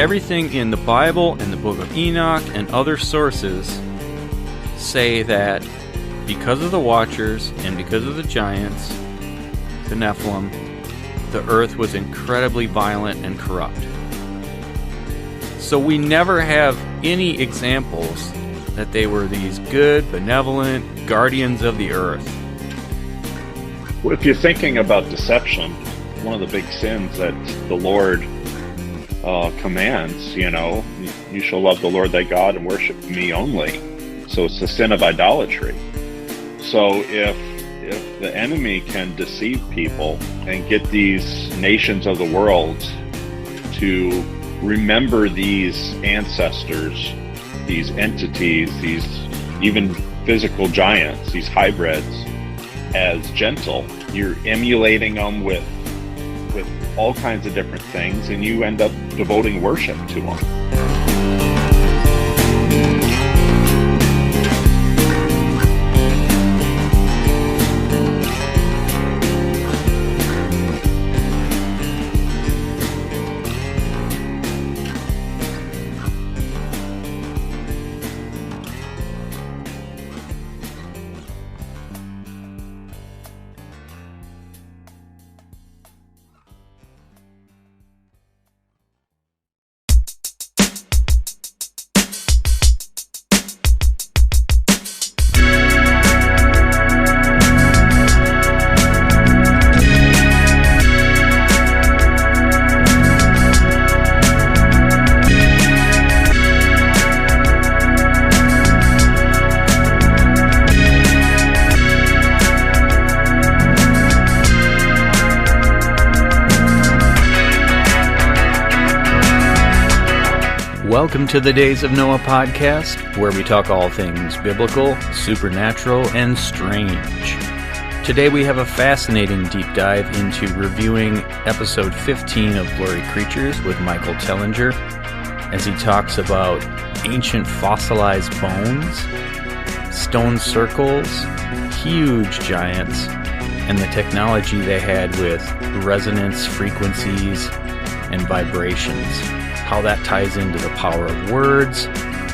everything in the Bible and the Book of Enoch and other sources say that because of the Watchers and because of the giants, the Nephilim, the earth was incredibly violent and corrupt. So we never have any examples that they were these good, benevolent guardians of the earth. Well, if you're thinking about deception, one of the big sins that the Lord commands, you shall love the Lord thy God and worship me only. So it's the sin of idolatry. So if the enemy can deceive people and get these nations of the world to remember these ancestors, these entities, these even physical giants, these hybrids, as gentle, you're emulating them with all kinds of different things, and you end up devoting worship to them. Welcome to the Days of Noah podcast, where we talk all things biblical, supernatural, and strange. Today we have a fascinating deep dive into reviewing episode 15 of Blurry Creatures with Michael Tellinger, as he talks about ancient fossilized bones, stone circles, huge giants, and the technology they had with resonance frequencies and vibrations. How that ties into the power of words,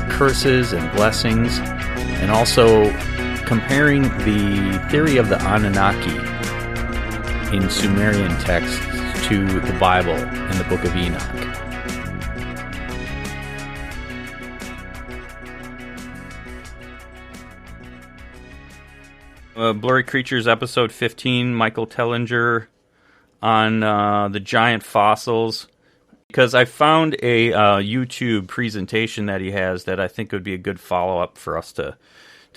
curses, and blessings, and also comparing the theory of the Anunnaki in Sumerian texts to the Bible and the Book of Enoch. Blurry Creatures, episode 15, Michael Tellinger on the giant fossils. Because I found a YouTube presentation that he has that I think would be a good follow-up for us to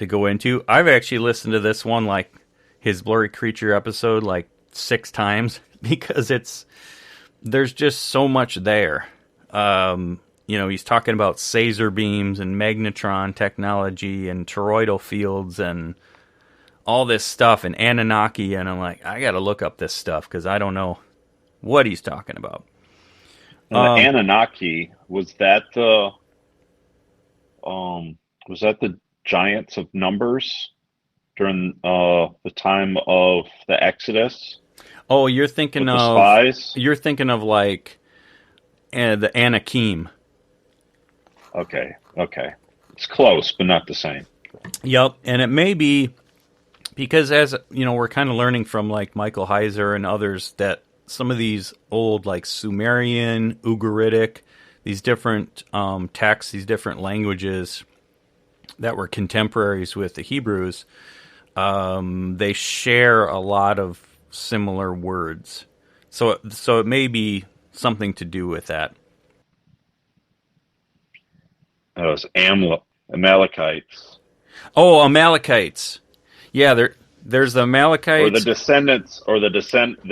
go into. I've actually listened to this one, like his Blurry Creature episode, like 6 times because there's just so much there. He's talking about Caesar beams and magnetron technology and toroidal fields and all this stuff and Anunnaki, and I'm like, I got to look up this stuff because I don't know what he's talking about. The Anunnaki, was that the giants of numbers during the time of the Exodus? Oh, you're thinking of spies? You're thinking of like the Anakim. Okay, it's close, but not the same. Yep, and it may be because, as we're kind of learning from like Michael Heiser and others, that some of these old, like Sumerian, Ugaritic, these different texts, these different languages that were contemporaries with the Hebrews, they share a lot of similar words. So it may be something to do with that. That was Amalekites. Oh, Amalekites. Yeah, there's the Amalekites. They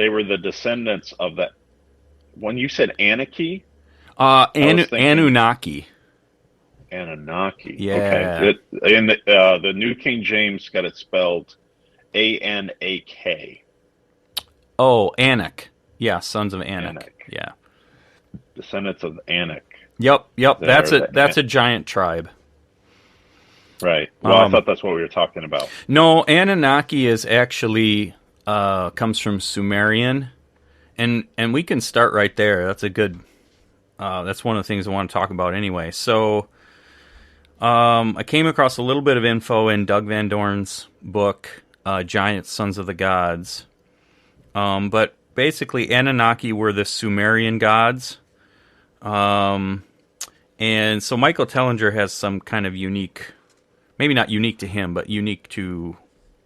were the descendants of that. When you said Anunnaki? Anunnaki. Anunnaki. Yeah. Okay. The New King James got it spelled Anak. Oh, Anak. Yeah, sons of Anak. Yeah. Descendants of Anak. Yep. That's a giant tribe. Right. Well, I thought that's what we were talking about. No, Anunnaki is actually comes from Sumerian, and we can start right there. That's a good that's one of the things I want to talk about anyway. So I came across a little bit of info in Doug Van Dorn's book, Giants, Sons of the Gods. But basically, Anunnaki were the Sumerian gods. And so Michael Tellinger has some kind of unique, maybe not unique to him, but unique to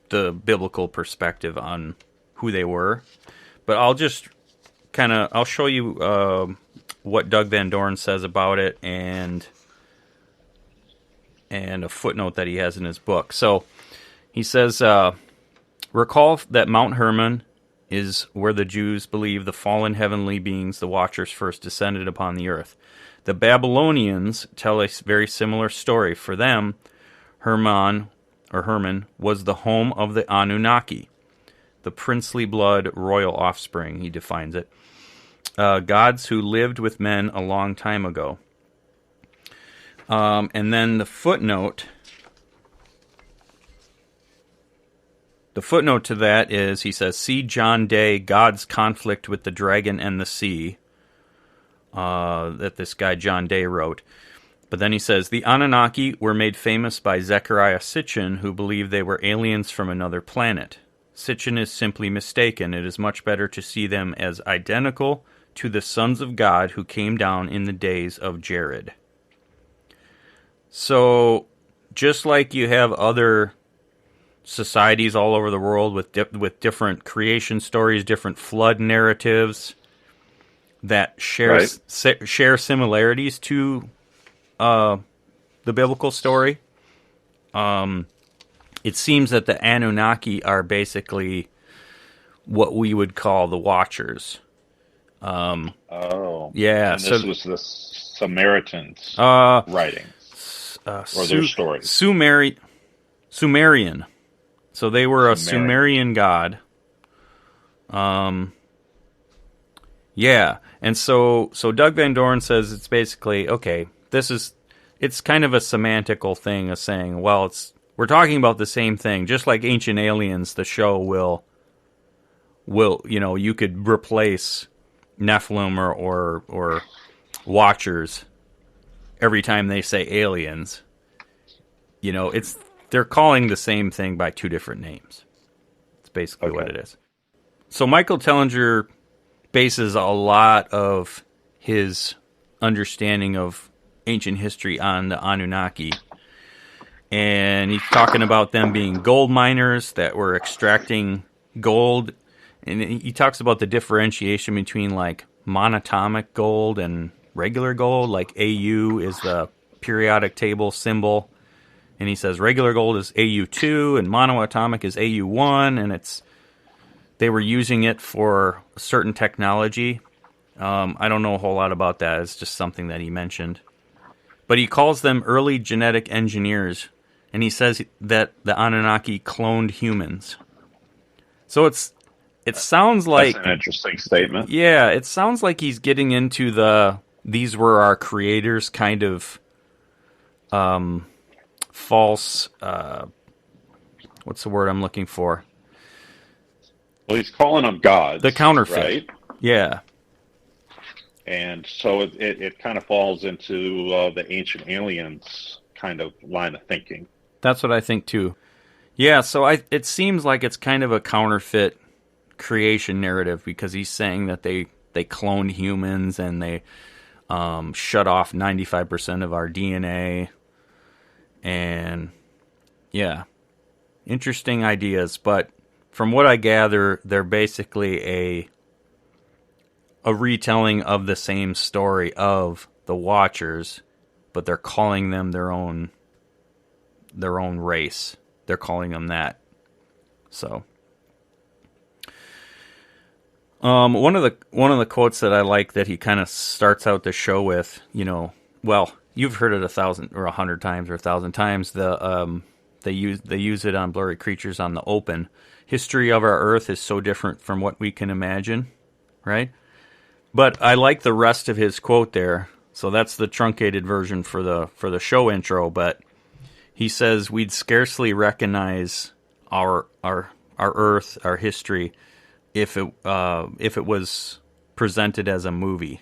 the biblical perspective on who they were. But I'll just I'll show you what Doug Van Dorn says about it and a footnote that he has in his book. So he says, recall that Mount Hermon is where the Jews believe the fallen heavenly beings, the Watchers, first descended upon the earth. The Babylonians tell a very similar story. For them, Hermon was the home of the Anunnaki, the princely blood royal offspring, he defines it. Gods who lived with men a long time ago. And then the footnote to that is, he says, see John Day, God's conflict with the dragon and the sea, that this guy John Day wrote. But then he says, the Anunnaki were made famous by Zecharia Sitchin, who believed they were aliens from another planet. Sitchin is simply mistaken. It is much better to see them as identical to the sons of God who came down in the days of Jared. So, just like you have other societies all over the world with different creation stories, different flood narratives that share similarities to the biblical story, it seems that the Anunnaki are basically what we would call the Watchers. Yeah. And this was the Samaritans' writings, or their stories. Sumerian. So they were a Sumerian god. Yeah. And so Doug Van Dorn says it's basically, okay, it's kind of a semantical thing of saying, well, we're talking about the same thing. Just like Ancient Aliens, the show will you could replace Nephilim or Watchers every time they say aliens. They're calling the same thing by two different names. It's basically what it is. So Michael Tellinger bases a lot of his understanding of ancient history on the Anunnaki. And he's talking about them being gold miners that were extracting gold. And he talks about the differentiation between like monatomic gold and regular gold. Like AU is the periodic table symbol. And he says regular gold is AU2 and monoatomic is AU1. And they were using it for a certain technology. I don't know a whole lot about that. It's just something that he mentioned. But he calls them early genetic engineers. And he says that the Anunnaki cloned humans. So it sounds like... That's an interesting statement. Yeah, it sounds like he's getting into these were our creators kind of false... what's the word I'm looking for? Well, he's calling them gods. The counterfeit. Right? Yeah. And so it kind of falls into the Ancient Aliens kind of line of thinking. That's what I think too. Yeah, so it seems like it's kind of a counterfeit creation narrative because he's saying that they cloned humans and they shut off 95% of our DNA. And yeah, interesting ideas. But from what I gather, they're basically a retelling of the same story of the Watchers, but they're calling them their own race. They're calling them that. So, one of the quotes that I like that he kind of starts out the show with, well, you've heard it 1,000 or 100 times or 1,000 times. They use it on Blurry Creatures on the open. History of our Earth is so different from what we can imagine, right? But I like the rest of his quote there. So that's the truncated version for the show intro. But he says we'd scarcely recognize our Earth, our history, if it was presented as a movie.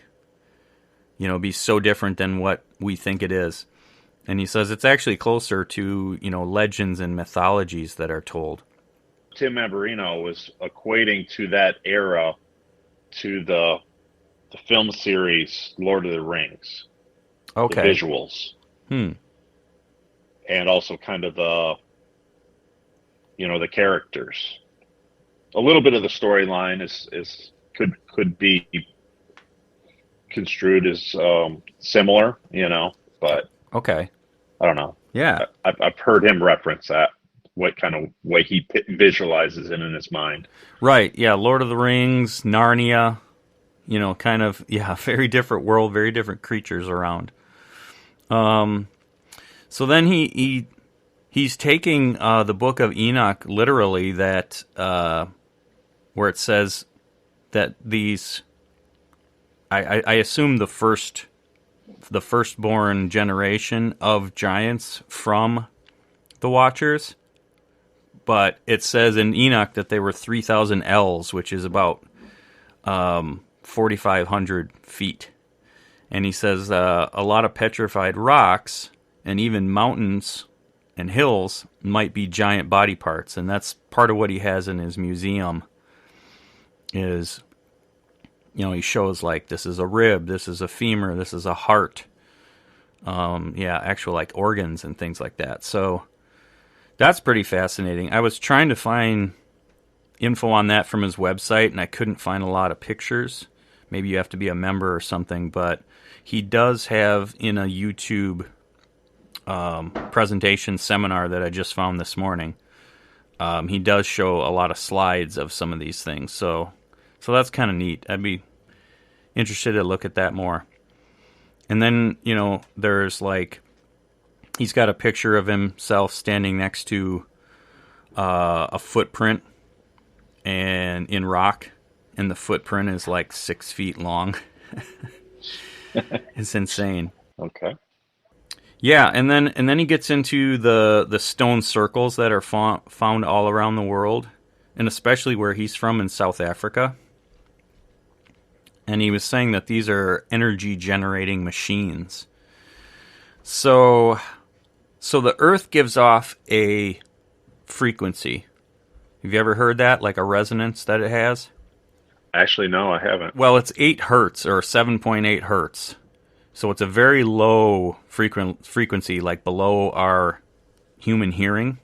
be so different than what we think it is. And he says it's actually closer to, legends and mythologies that are told. Tim Amberino was equating to that era to the film series Lord of the Rings. Okay. The visuals. And also kind of the characters. A little bit of the storyline could be construed as similar, but okay. I don't know. Yeah. I've heard him reference that, what kind of way he visualizes it in his mind. Right. Yeah. Lord of the Rings, Narnia, kind of, very different world, very different creatures around. So then he's taking the book of Enoch literally, that where it says that these, I assume the firstborn generation of giants from the Watchers, but it says in Enoch that they were 3,000 ells, which is about 4,500 feet. And he says a lot of petrified rocks and even mountains and hills might be giant body parts, and that's part of what he has in his museum. Is, he shows like this is a rib, this is a femur, this is a heart. Actual like organs and things like that. So that's pretty fascinating. I was trying to find info on that from his website, and I couldn't find a lot of pictures. Maybe you have to be a member or something, but he does have in a YouTube presentation seminar that I just found this morning. He does show a lot of slides of some of these things, so that's kind of neat. I'd be interested to look at that more. And then, there's like, he's got a picture of himself standing next to a footprint and in rock, and the footprint is like 6 feet long. It's insane. Okay. Yeah, and then he gets into the stone circles that are found all around the world, and especially where he's from in South Africa. And he was saying that these are energy-generating machines. So the Earth gives off a frequency. Have you ever heard that, like a resonance that it has? Actually, no, I haven't. Well, it's 8 hertz, or 7.8 hertz. So it's a very low frequency, like below our human hearing.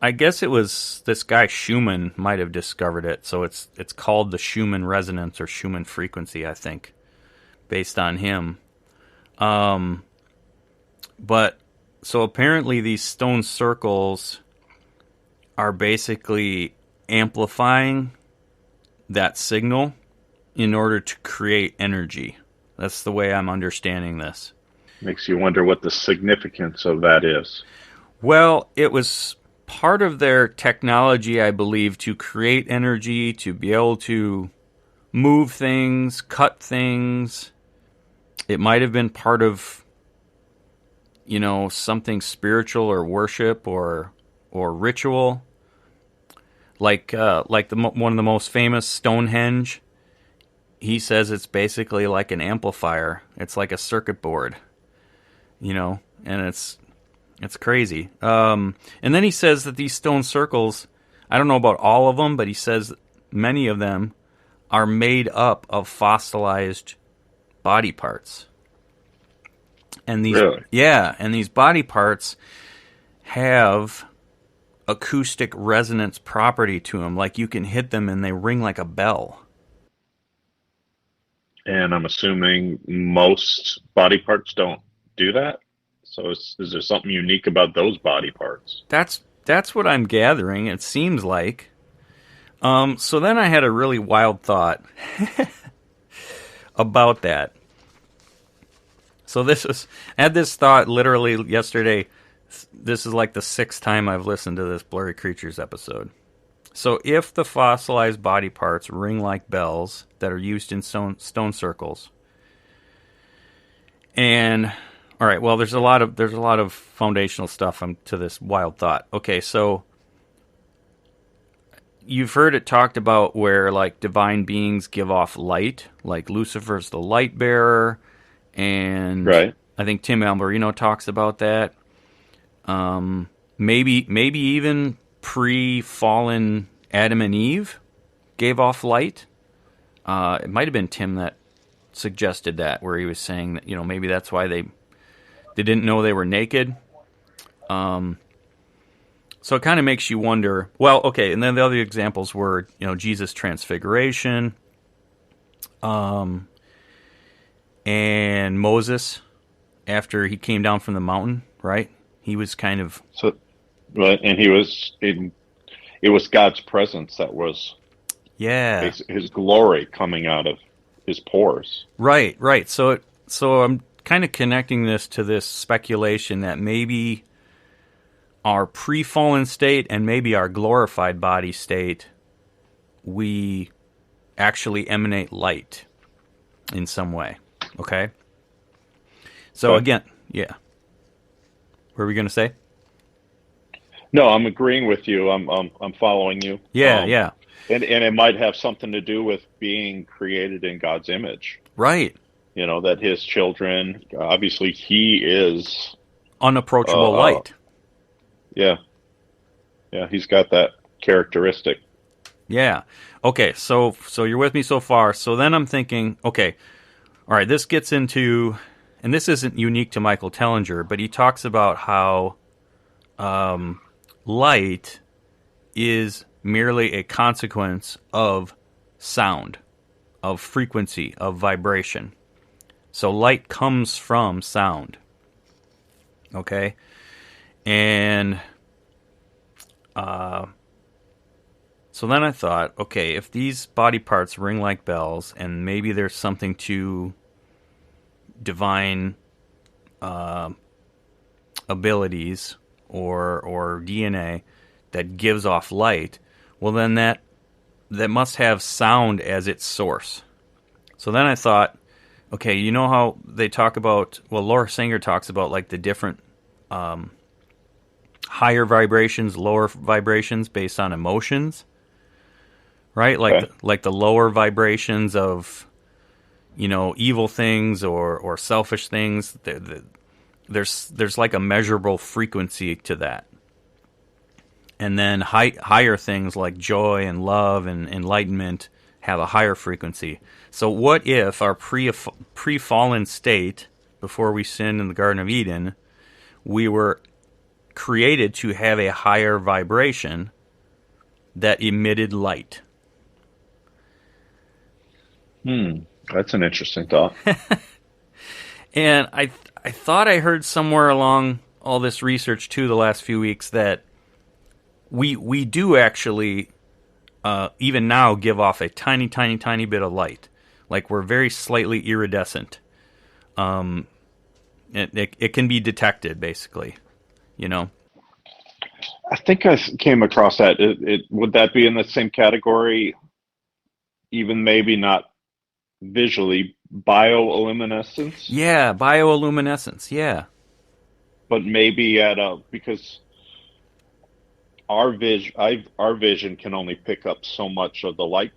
I guess it was this guy Schumann might have discovered it. So it's called the Schumann resonance or Schumann frequency, I think, based on him. But so apparently these stone circles are basically amplifying that signal in order to create energy. That's the way I'm understanding this. Makes you wonder what the significance of that is. Well, it was part of their technology, I believe, to create energy, to be able to move things, cut things. It might have been part of, something spiritual or worship or ritual. Like one of the most famous, Stonehenge. He says it's basically like an amplifier. It's like a circuit board, and it's crazy. And then he says that these stone circles, I don't know about all of them, but he says many of them are made up of fossilized body parts. And these, really? Yeah, and these body parts have acoustic resonance property to them. Like you can hit them and they ring like a bell. And I'm assuming most body parts don't do that. So is there something unique about those body parts? That's what I'm gathering. It seems like. So then I had a really wild thought about that. So I had this thought literally yesterday. This is like the 6th time I've listened to this Blurry Creatures episode. So if the fossilized body parts ring like bells that are used in stone circles, and all right, well, there's a lot of foundational stuff to this wild thought. Okay, so you've heard it talked about where like divine beings give off light, like Lucifer's the light bearer, and Right. I think Tim Alberino talks about that. Maybe even pre-fallen Adam and Eve gave off light. It might have been Tim that suggested that, where he was saying that, maybe that's why they didn't know they were naked. So it kind of makes you wonder. Well, okay, and then the other examples were, Jesus' transfiguration, and Moses after he came down from the mountain, right? He was kind of right, and it was God's presence that was his glory coming out of his pores. Right. So I'm kind of connecting this to this speculation that maybe our pre-fallen state and maybe our glorified body state, we actually emanate light in some way. Okay? So again, yeah. What were we going to say? No, I'm agreeing with you. I'm following you. Yeah. And it might have something to do with being created in God's image. Right. That his children, obviously he is unapproachable light. Yeah, he's got that characteristic. Yeah. Okay, so you're with me so far. So then I'm thinking, okay, all right, this gets into, and this isn't unique to Michael Tellinger, but he talks about how light is merely a consequence of sound, of frequency, of vibration. So light comes from sound. Okay? And so then I thought, okay, if these body parts ring like bells, and maybe there's something to divine abilities or DNA that gives off light, well then that must have sound as its source. So then I thought, okay, you know how they talk about, Laura Singer talks about like the different higher vibrations, lower vibrations based on emotions, right? Like the lower vibrations of, evil things or selfish things. There's like a measurable frequency to that, and then higher things like joy and love and enlightenment have a higher frequency. So what if our pre-fallen state, before we sinned in the Garden of Eden, we were created to have a higher vibration that emitted light? That's an interesting thought. And I thought I heard somewhere along all this research too the last few weeks that we do actually even now give off a tiny bit of light. Like we're very slightly iridescent. It can be detected, basically. I think I came across that. Would that be in the same category, even maybe not visually, bioluminescence? Yeah, bioluminescence, yeah. But maybe because our vision can only pick up so much of the light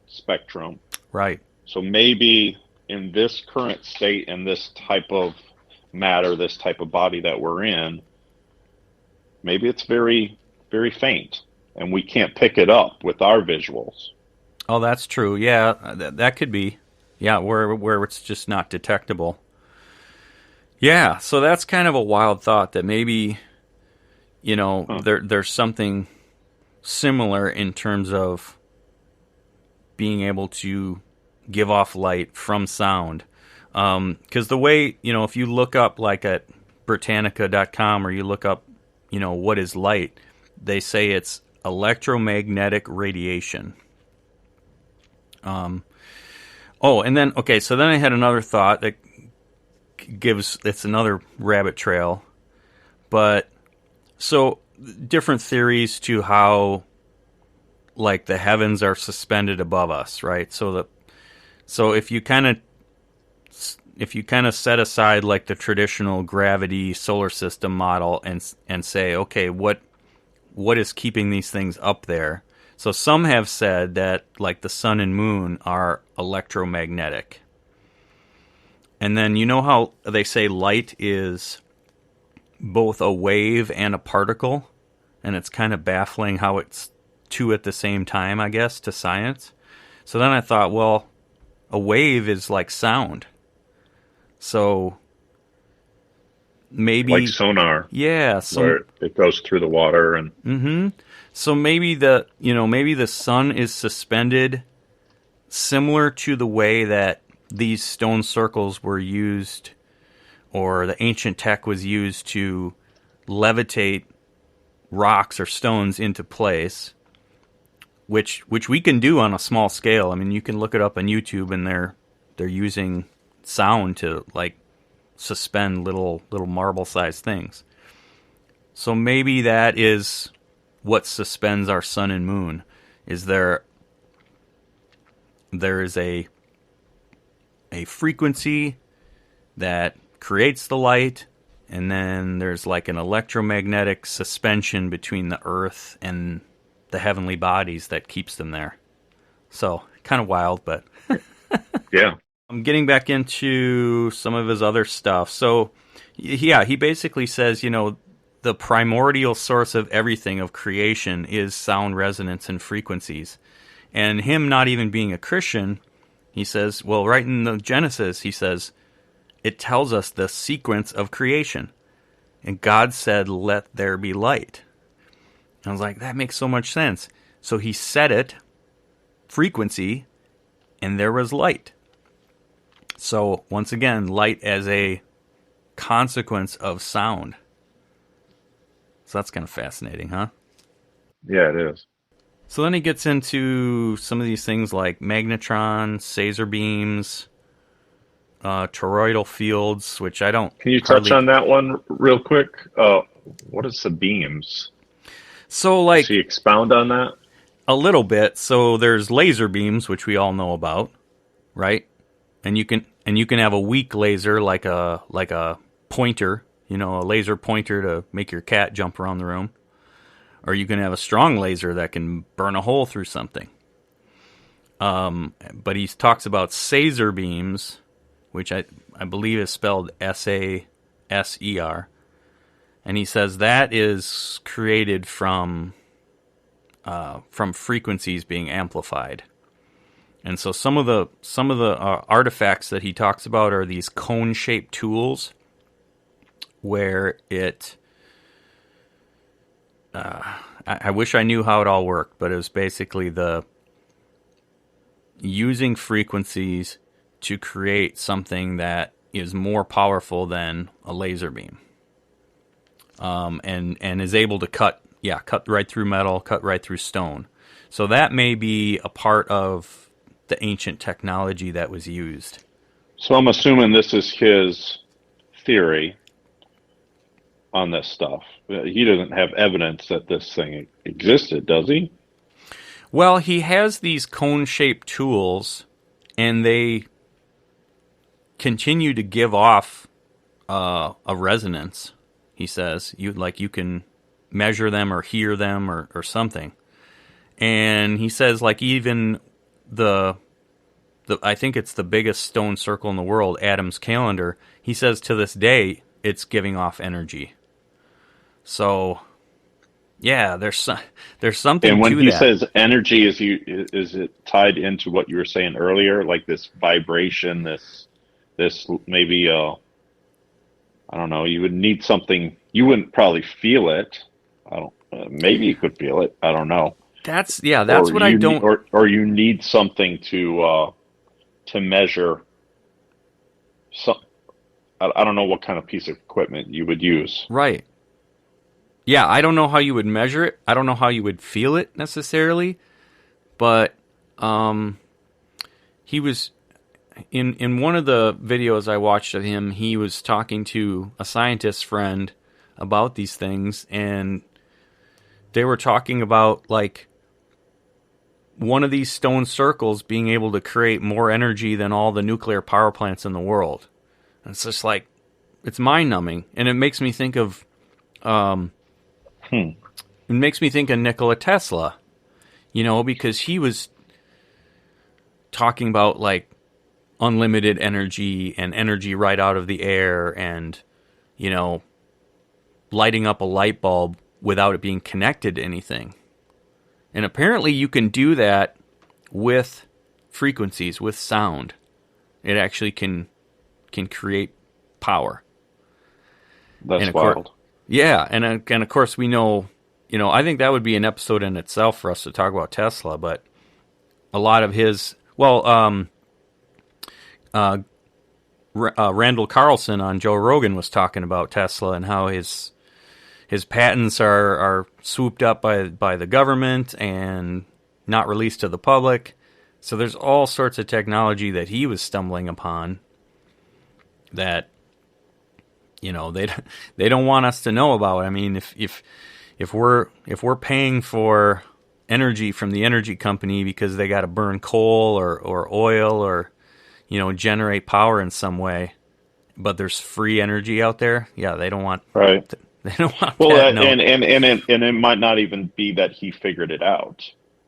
spectrum. Right. So maybe in this current state and this type of matter, this type of body that we're in, maybe it's very, very faint, and we can't pick it up with our visuals. Oh, that's true. Yeah, that could be. Yeah, where it's just not detectable. Yeah, so that's kind of a wild thought that maybe, there's something similar in terms of being able to give off light from sound. Because the way, if you look up like at Britannica.com or you look up, what is light, they say it's electromagnetic radiation. And then, okay, so then I had another thought that it's another rabbit trail. But, so, different theories to how, like, the heavens are suspended above us, right? So if you kind of set aside, like, the traditional gravity solar system model and say, okay, what is keeping these things up there? So some have said that, like, the sun and moon are electromagnetic. And then you know how they say light is both a wave and a particle? And it's kind of baffling how it's two at the same time, I guess, to science. So then I thought, well, a wave is like sound. So maybe... Like sonar. Yeah. Where it goes through the water and... Mm-hmm. So maybe the sun is suspended similar to the way that these stone circles were used, or the ancient tech was used to levitate rocks or stones into place, which we can do on a small scale. I mean, you can look it up on YouTube, and they're using sound to like suspend little marble-sized things. So maybe that is what suspends our sun and moon. Is there is a frequency that creates the light, and then there's like an electromagnetic suspension between the earth and the heavenly bodies that keeps them there. So, kind of wild, but... Yeah. I'm getting back into some of his other stuff. So, yeah, he basically says, the primordial source of everything, of creation, is sound resonance and frequencies. And him not even being a Christian, he says, well, right in the Genesis, he says, it tells us the sequence of creation. And God said, let there be light. And I was like, that makes so much sense. So he set it, frequency, and there was light. So, once again, light as a consequence of sound. So that's kind of fascinating, huh? Yeah, it is. So then he gets into some of these things like magnetrons, Caesar beams, toroidal fields, which I don't... Can you touch on that one real quick? What is the beams? So, like... Does he expound on that? A little bit. So there's laser beams, which we all know about, right? And you can have a weak laser, like a pointer, a laser pointer to make your cat jump around the room. Or you can have a strong laser that can burn a hole through something. But he talks about Caesar beams, which I believe is spelled S-A-S-E-R. And he says that is created from frequencies being amplified. And so some of the artifacts that he talks about are these cone-shaped tools, where it... I wish I knew how it all worked, but it was basically using frequencies to create something that is more powerful than a laser beam, and is able to cut right through metal, cut right through stone. So that may be a part of the ancient technology that was used. So I'm assuming this is his theory on this stuff. He doesn't have evidence that this thing existed, does he? Well, he has these cone-shaped tools, and they continue to give off a resonance, he says. You can measure them or hear them or something. And he says, like, even the I think it's the biggest stone circle in the world, Adam's calendar, he says to this day it's giving off energy. So, yeah, there's something to that. And when he says energy, is it tied into what you were saying earlier, like this vibration, this maybe I don't know. You would need something. You wouldn't probably feel it. Maybe you could feel it. I don't know. That's what I don't. Or you need something to measure. I don't know what kind of piece of equipment you would use. Right. Yeah, I don't know how you would measure it. I don't know how you would feel it necessarily. But he was in one of the videos I watched of him, he was talking to a scientist friend about these things, and they were talking about like one of these stone circles being able to create more energy than all the nuclear power plants in the world. And it's just like, it's mind-numbing, and it makes me think of It makes me think of Nikola Tesla, because he was talking about like unlimited energy and energy right out of the air and, you know, lighting up a light bulb without it being connected to anything. And apparently you can do that with frequencies, with sound. It actually can create power. That's wild. Yeah, and of course we know, you know, I think that would be an episode in itself for us to talk about Tesla, but a lot of his, Randall Carlson on Joe Rogan was talking about Tesla and how his patents are swooped up by the government and not released to the public. So there's all sorts of technology that he was stumbling upon that, you know, they don't want us to know about. I mean, if we're paying for energy from the energy company because they got to burn coal or oil or, you know, generate power in some way, but there's free energy out there. Yeah, they don't want right. They don't want well, that. No. And it might not even be that he figured it out.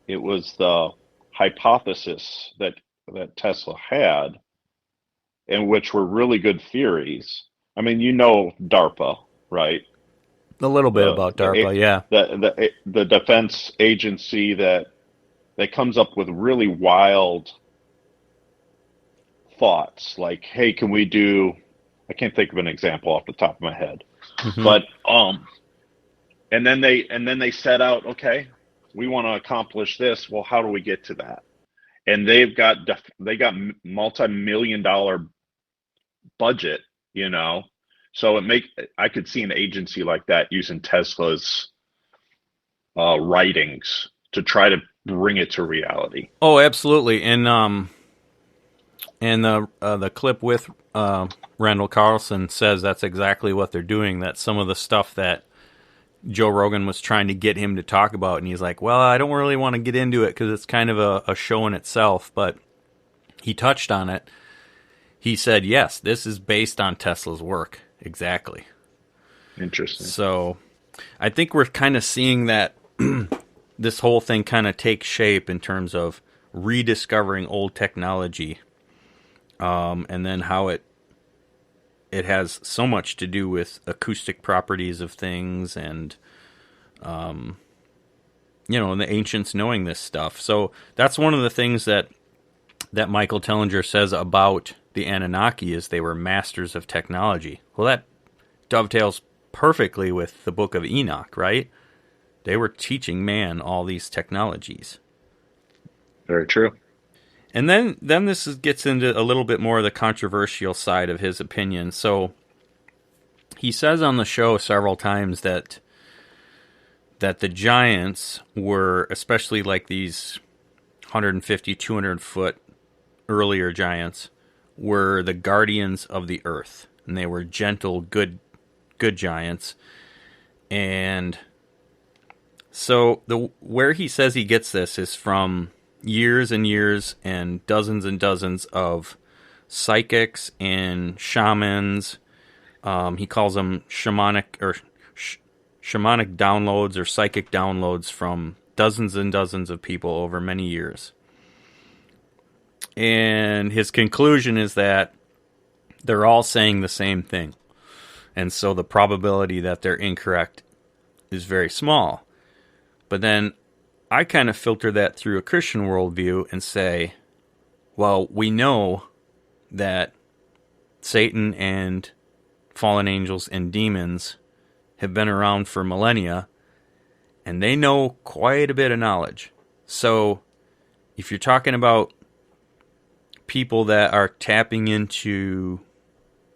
It was the hypothesis that Tesla had, and which were really good theories. I mean, you know, DARPA, right? A little bit about DARPA, yeah. The defense agency that comes up with really wild thoughts, like, hey, can we do? I can't think of an example off the top of my head, but and then they set out, okay, we want to accomplish this. Well, how do we get to that? And they got multi-million-dollar budget, you know. So I could see an agency like that using Tesla's writings to try to bring it to reality. Oh, absolutely. And the clip with Randall Carlson says that's exactly what they're doing. That's some of the stuff that Joe Rogan was trying to get him to talk about, and he's like, well, I don't really want to get into it because it's kind of a show in itself, but he touched on it. He said, yes, this is based on Tesla's work. Exactly. Interesting. So I think we're kind of seeing that this whole thing kind of take shape in terms of rediscovering old technology, and then how it has so much to do with acoustic properties of things and, you know, and the ancients knowing this stuff. So that's one of the things that Michael Tellinger says about the Anunnaki is they were masters of technology. Well, that dovetails perfectly with the Book of Enoch, right? They were teaching man all these technologies. Very true. And then this gets into a little bit more of the controversial side of his opinion. So he says on the show several times that the giants were, especially like these 150, 200-foot earlier giants, were the guardians of the earth. And they were gentle, good giants. And so where he says he gets this is from years and years and dozens of psychics and shamans. He calls them shamanic downloads or psychic downloads from dozens and dozens of people over many years. And his conclusion is that they're all saying the same thing. And so the probability that they're incorrect is very small. But then I kind of filter that through a Christian worldview and say, well, we know that Satan and fallen angels and demons have been around for millennia, and they know quite a bit of knowledge. So if you're talking about people that are tapping into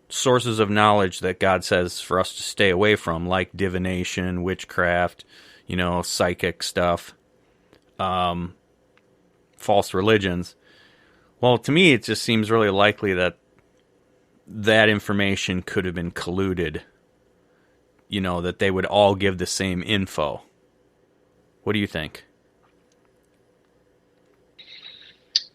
sources of knowledge that God says for us to stay away from, like divination, witchcraft, you know, psychic stuff, false religions. Well, to me, it just seems really likely that information could have been colluded, you know, that they would all give the same info. What do you think?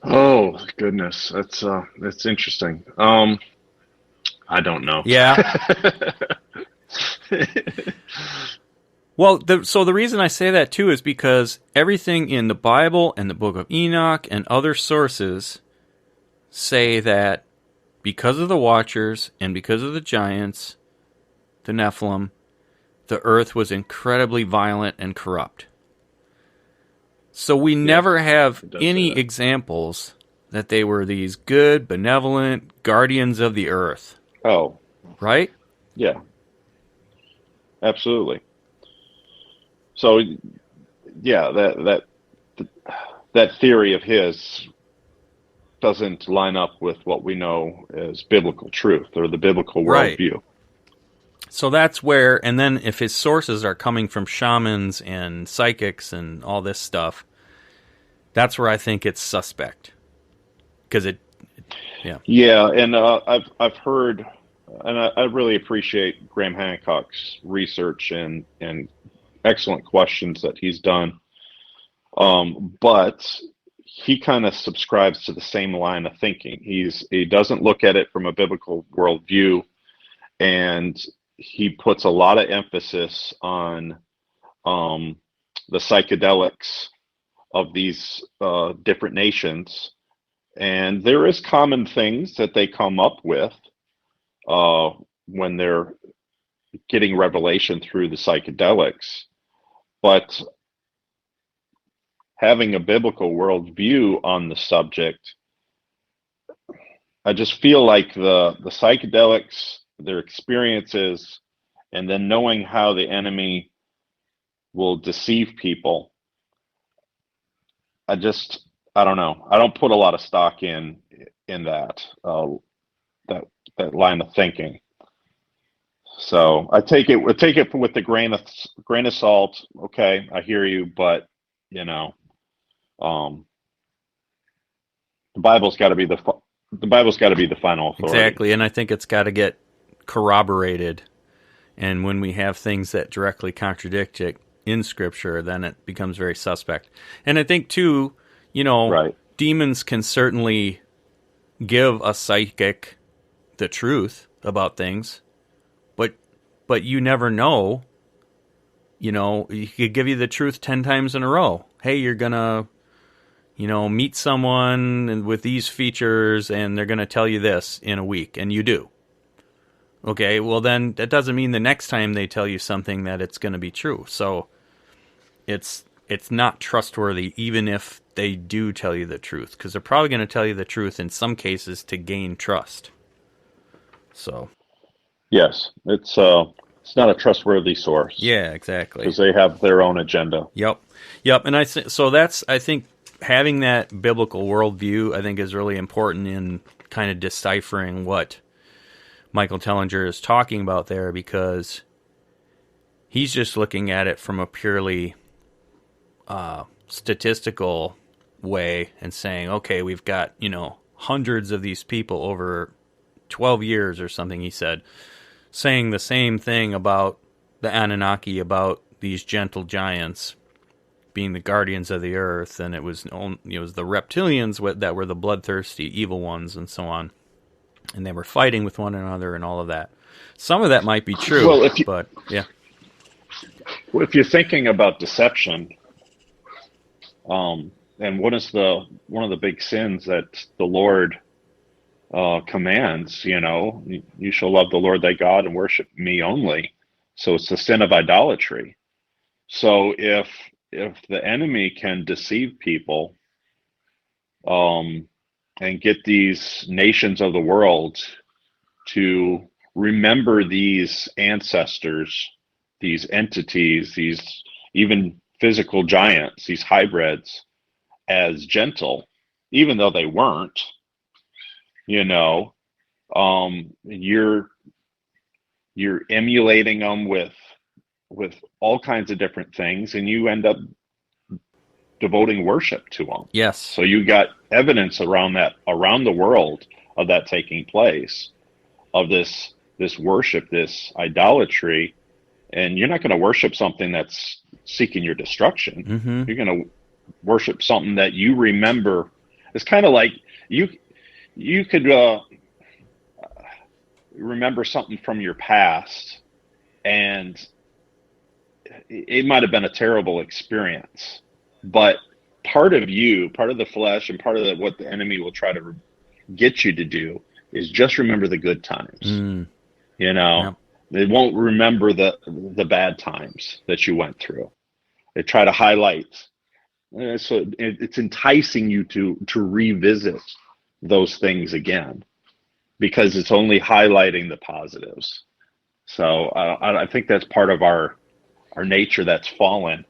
Oh, goodness. That's interesting. I don't know. Yeah. Well, so the reason I say that, too, is because everything in the Bible and the Book of Enoch and other sources say that because of the Watchers and because of the giants, the Nephilim, the earth was incredibly violent and corrupt. So we never have any examples that they were these good, benevolent guardians of the earth. Oh. Right? Yeah. Absolutely. So, yeah, that theory of his doesn't line up with what we know as biblical truth or the biblical worldview. Right. So that's where, and then if his sources are coming from shamans and psychics and all this stuff, that's where I think it's suspect. Because yeah. Yeah, and I've heard, and I really appreciate Graham Hancock's research and excellent questions that he's done. But he kind of subscribes to the same line of thinking. He doesn't look at it from a biblical worldview, and he puts a lot of emphasis on the psychedelics of these different nations. And there is common things that they come up with when they're getting revelation through the psychedelics. But having a biblical worldview on the subject, I just feel like the psychedelics, their experiences, and then knowing how the enemy will deceive people, I don't know. I don't put a lot of stock in that that line of thinking. So I take it with the grain of salt. Okay, I hear you, but the Bible's got to be the final authority. Exactly, and I think it's got to get corroborated. And when we have things that directly contradict it in Scripture, then it becomes very suspect. And I think too, right. Demons can certainly give a psychic the truth about things, but you never know. He could give you the truth 10 times in a row. Hey, you're gonna, meet someone with these features, and they're gonna tell you this in a week, and you do. Okay, well then that doesn't mean the next time they tell you something that it's going to be true. So it's not trustworthy even if they do tell you the truth, because they're probably going to tell you the truth in some cases to gain trust. So yes, it's not a trustworthy source. Yeah, exactly. Because they have their own agenda. Yep. And I think having that biblical worldview, I think, is really important in kind of deciphering what Michael Tellinger is talking about there, because he's just looking at it from a purely statistical way and saying, okay, we've got, hundreds of these people over 12 years or something, he said, saying the same thing about the Anunnaki, about these gentle giants being the guardians of the earth, and it was the reptilians that were the bloodthirsty evil ones and so on. And they were fighting with one another and all of that. Some of that might be true, but yeah. Well, if you're thinking about deception, and one of the big sins that the Lord commands, you shall love the Lord thy God and worship me only. So it's the sin of idolatry. So if the enemy can deceive people, and get these nations of the world to remember these ancestors, these entities, these even physical giants, these hybrids, as gentle, even though they weren't, you're emulating them with all kinds of different things, and you end up devoting worship to them. Yes. So you got evidence around the world of that taking place, of this worship, this idolatry, and you're not going to worship something that's seeking your destruction. Mm-hmm. You're going to worship something that you remember. It's kind of like you could remember something from your past, and it might have been a terrible experience. But part of the flesh and part of what the enemy will try to get you to do is just remember the good times. Mm. You know, Yep. they won't remember the bad times that you went through. They try to highlight. So it's enticing you to revisit those things again because it's only highlighting the positives. So I think that's part of our nature that's fallen,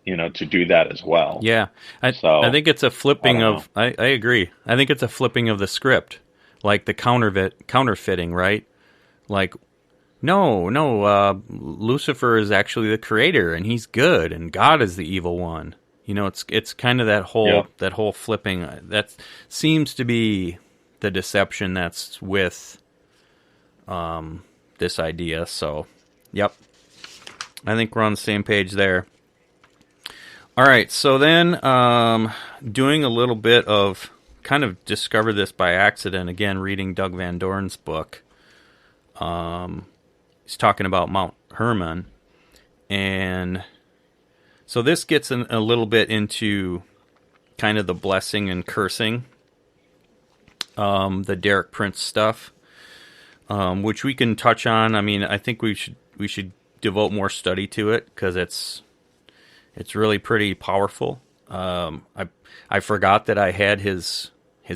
to do that as well. Yeah, I So think it's a flipping I don't of. I agree. I think it's a flipping of the script, like the counterfeiting, right? Like, no, Lucifer is actually the creator, and he's good, and God is the evil one. It's kind of that whole flipping. That seems to be the deception that's with this idea. So, yep, I think we're on the same page there. All right, so then doing a little bit of kind of discovered this by accident, again, reading Doug Van Dorn's book. He's talking about Mount Hermon. And so this gets a little bit into kind of the blessing and cursing, the Derek Prince stuff, which we can touch on. I mean, I think we should devote more study to it because it's really pretty powerful. I forgot that I had his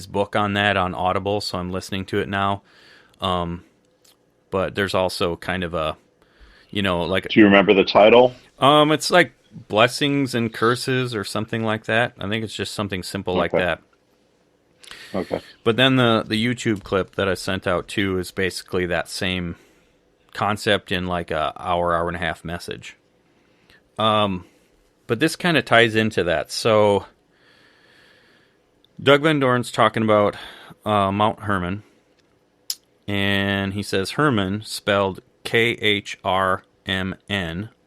book on that on Audible, so I'm listening to it now. But there's also kind of a, like... Do you remember the title? It's like Blessings and Curses or something like that. I think it's just something simple like that. Okay. But then the YouTube clip that I sent out too is basically that same concept in like a hour and a half message. But this kind of ties into that. So Doug Van Dorn's talking about Mount Hermon. And he says Hermon, spelled Khrmn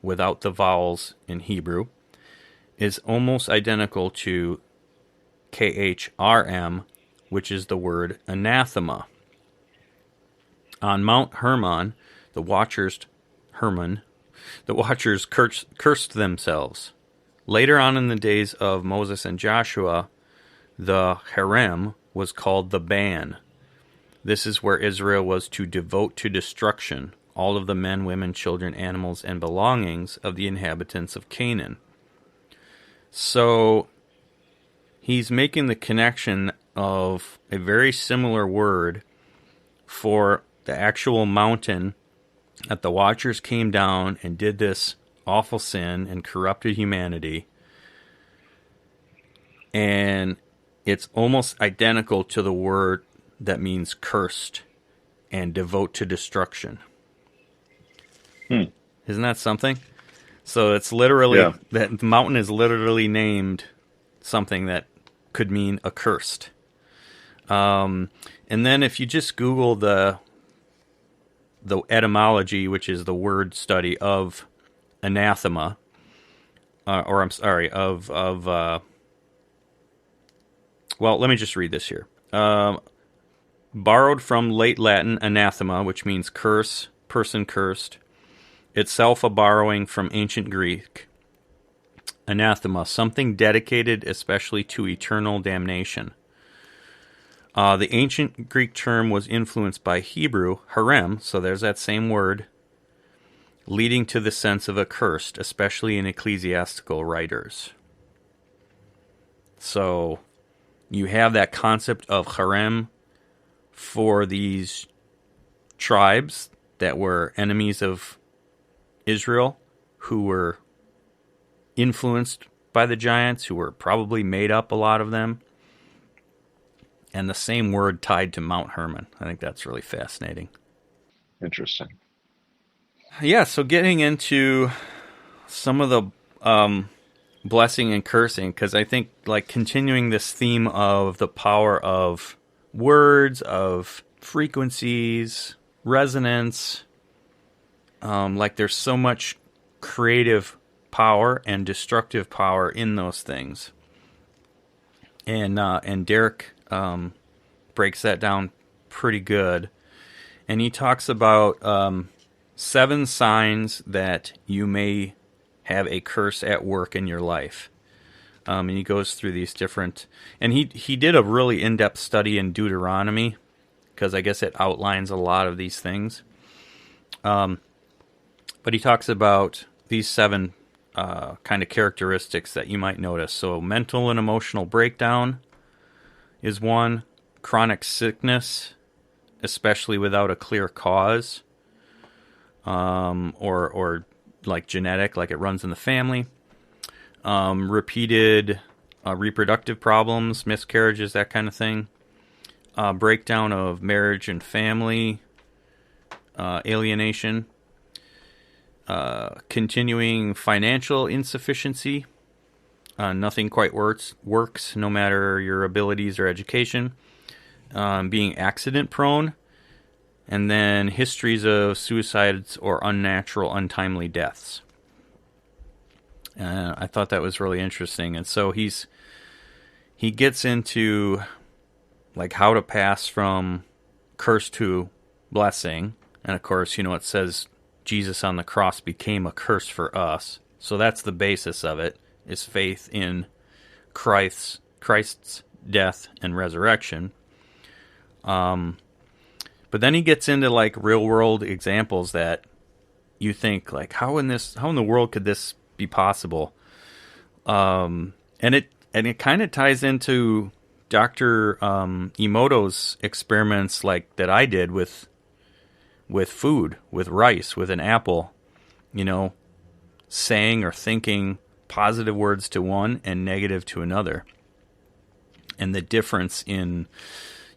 without the vowels in Hebrew, is almost identical to Khrm, which is the word anathema. On Mount Hermon, the watchers cursed themselves. Later on in the days of Moses and Joshua, the harem was called the ban. This is where Israel was to devote to destruction all of the men, women, children, animals, and belongings of the inhabitants of Canaan. So he's making the connection of a very similar word for the actual mountain that the Watchers came down and did this awful sin and corrupted humanity. And it's almost identical to the word that means cursed and devote to destruction. Isn't that something? So it's literally, that mountain is literally named something that could mean accursed. And then if you just Google the etymology, which is the word study of anathema, well, let me just read this here. Borrowed from late Latin anathema, which means curse, person cursed, itself a borrowing from ancient Greek. Anathema, something dedicated especially to eternal damnation. The ancient Greek term was influenced by Hebrew, harem, so there's that same word, leading to the sense of accursed, especially in ecclesiastical writers. So you have that concept of harem for these tribes that were enemies of Israel, who were influenced by the giants, who were probably made up, a lot of them. And the same word tied to Mount Hermon. I think that's really fascinating. Interesting. Yeah, so getting into some of the blessing and cursing, because I think like continuing this theme of the power of words, of frequencies, resonance, like there's so much creative power and destructive power in those things. And Derek breaks that down pretty good. And he talks about 7 signs that you may have a curse at work in your life. And he goes through these different, and he did a really in-depth study in Deuteronomy, because I guess it outlines a lot of these things. But he talks about these 7 kind of characteristics that you might notice. So mental and emotional breakdown is one. Chronic sickness, especially without a clear cause, or like genetic, like it runs in the family. Repeated reproductive problems, miscarriages, that kind of thing. Breakdown of marriage and family, alienation. Continuing financial insufficiency. Nothing quite works no matter your abilities or education. Being accident prone. And then histories of suicides or unnatural, untimely deaths. I thought that was really interesting. And so he gets into like how to pass from curse to blessing. And of course, it says Jesus on the cross became a curse for us. So that's the basis of it, is faith in Christ's death and resurrection. But then he gets into like real world examples that you think like, how in the world could this be possible? And it kind of ties into Dr. Emoto's experiments like that I did with food, with rice, with an apple, saying or thinking positive words to one and negative to another. And the difference in,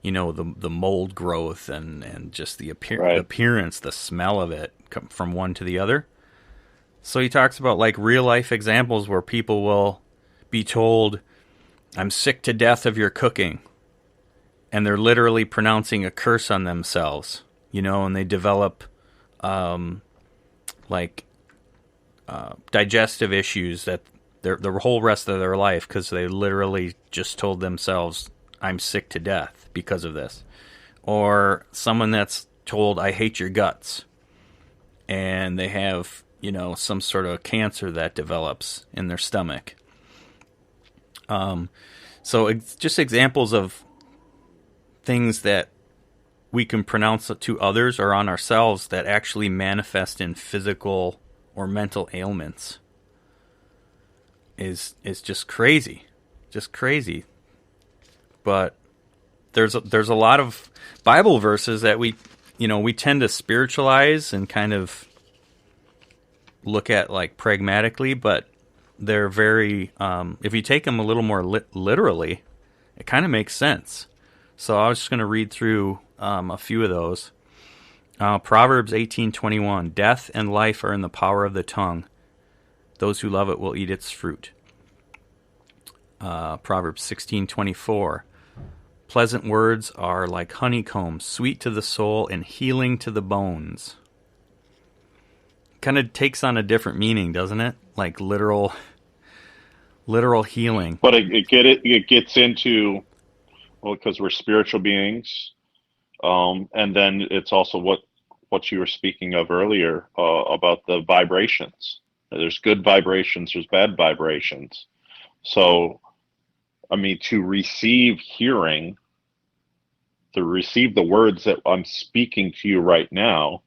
the mold growth and just the appearance, the smell of it from one to the other. So he talks about like real life examples where people will be told, I'm sick to death of your cooking. And they're literally pronouncing a curse on themselves, and they develop digestive issues that the whole rest of their life, because they literally just told themselves, I'm sick to death because of this. Or someone that's told, I hate your guts. And they have, some sort of cancer that develops in their stomach. So it's just examples of things that we can pronounce to others or on ourselves that actually manifest in physical or mental ailments is just crazy. Just crazy. But there's a lot of Bible verses that we tend to spiritualize and kind of look at like pragmatically, but they're very, if you take them a little more literally, it kind of makes sense. So I was just going to read through a few of those. Proverbs 18:21, death and life are in the power of the tongue. Those who love it will eat its fruit. Proverbs 16:24, pleasant words are like honeycomb, sweet to the soul and healing to the bones. Kind of takes on a different meaning, doesn't it? Like literal healing. But it gets into, because we're spiritual beings, and then it's also what you were speaking of earlier about the vibrations. There's good vibrations, there's bad vibrations. So, to receive hearing, to receive the words that I'm speaking to you right now,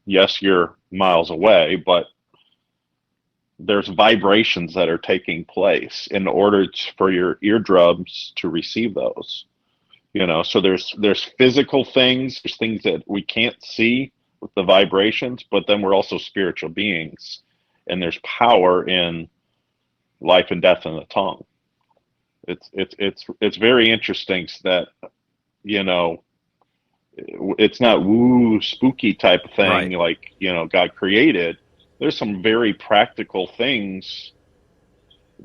yes, you're miles away, but there's vibrations that are taking place in order for your eardrums to receive those. So there's physical things, there's things that we can't see with the vibrations, but then we're also spiritual beings, and there's power in life and death in the tongue. It's very interesting that it's not woo spooky type of thing, right, like God created. There's some very practical things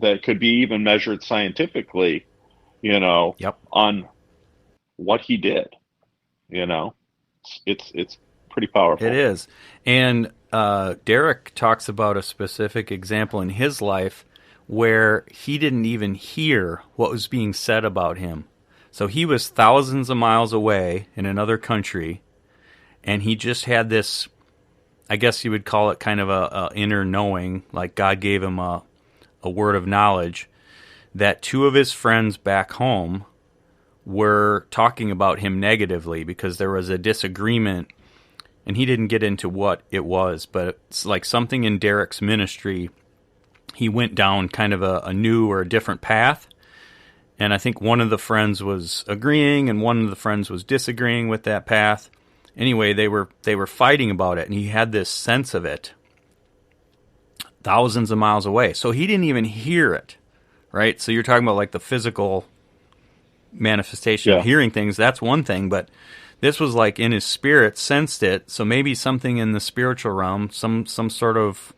that could be even measured scientifically, Yep. on what he did. It's pretty powerful. It is. And Derek talks about a specific example in his life where he didn't even hear what was being said about him. So he was thousands of miles away in another country, and he just had this, I guess you would call it kind of a inner knowing, like God gave him a word of knowledge that two of his friends back home were talking about him negatively because there was a disagreement, and he didn't get into what it was, but it's like something in Derek's ministry. He went down kind of a new or a different path, and I think one of the friends was agreeing and one of the friends was disagreeing with that path. Anyway, they were fighting about it, and he had this sense of it thousands of miles away. So he didn't even hear it, right? So you're talking about like the physical manifestation of hearing things. That's one thing, but this was like in his spirit, sensed it. So maybe something in the spiritual realm, some sort of,